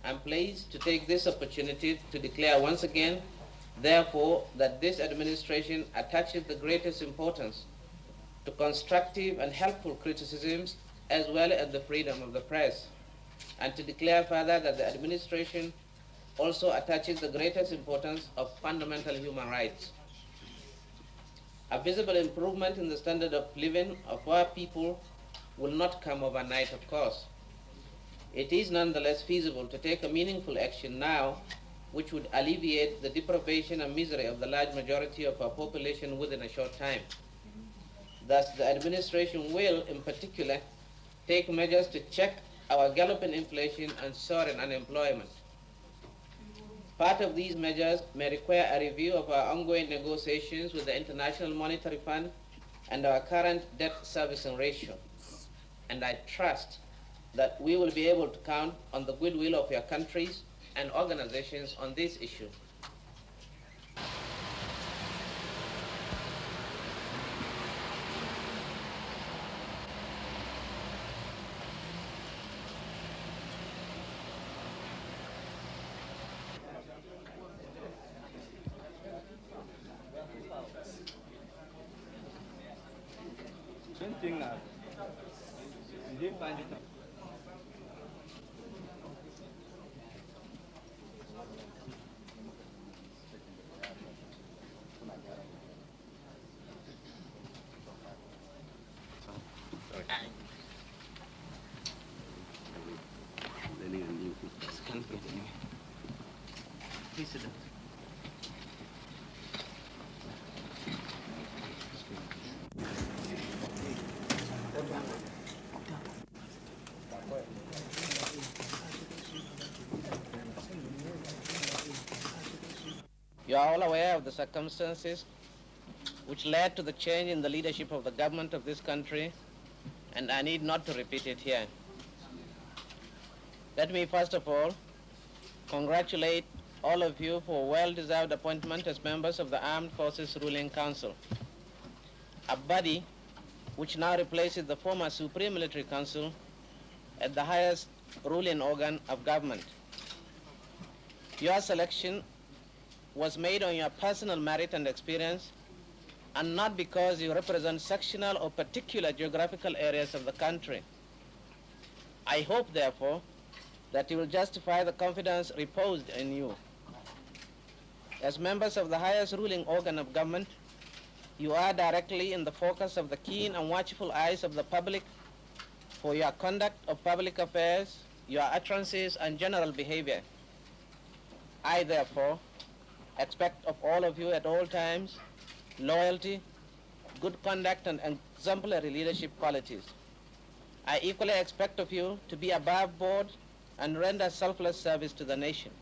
I'm pleased to take this opportunity to declare once again, therefore, that this administration attaches the greatest importance to constructive and helpful criticisms as well as the freedom of the press, and to declare further that the administration also attaches the greatest importance of fundamental human rights. A visible improvement in the standard of living of our people will not come overnight, of course. It is nonetheless feasible to take a meaningful action now which would alleviate the deprivation and misery of the large majority of our population within a short time. Thus, the administration will, in particular, take measures to check our galloping inflation and soaring unemployment. Part of these measures may require a review of our ongoing negotiations with the International Monetary Fund and our current debt servicing ratio. And I trust that we will be able to count on the goodwill of your countries and organizations on this issue. Please sit down. You are all aware of the circumstances which led to the change in the leadership of the government of this country, and I need not to repeat it here. Let me first of all congratulate all of you for a well-deserved appointment as members of the Armed Forces Ruling Council, a body which now replaces the former Supreme Military Council as the highest ruling organ of government. Your selection was made on your personal merit and experience, and not because you represent sectional or particular geographical areas of the country. I hope, therefore, that you will justify the confidence reposed in you. As members of the highest ruling organ of government, you are directly in the focus of the keen and watchful eyes of the public for your conduct of public affairs, your utterances, and general behavior. I, therefore, expect of all of you at all times loyalty, good conduct, and exemplary leadership qualities. I equally expect of you to be above board and render selfless service to the nation.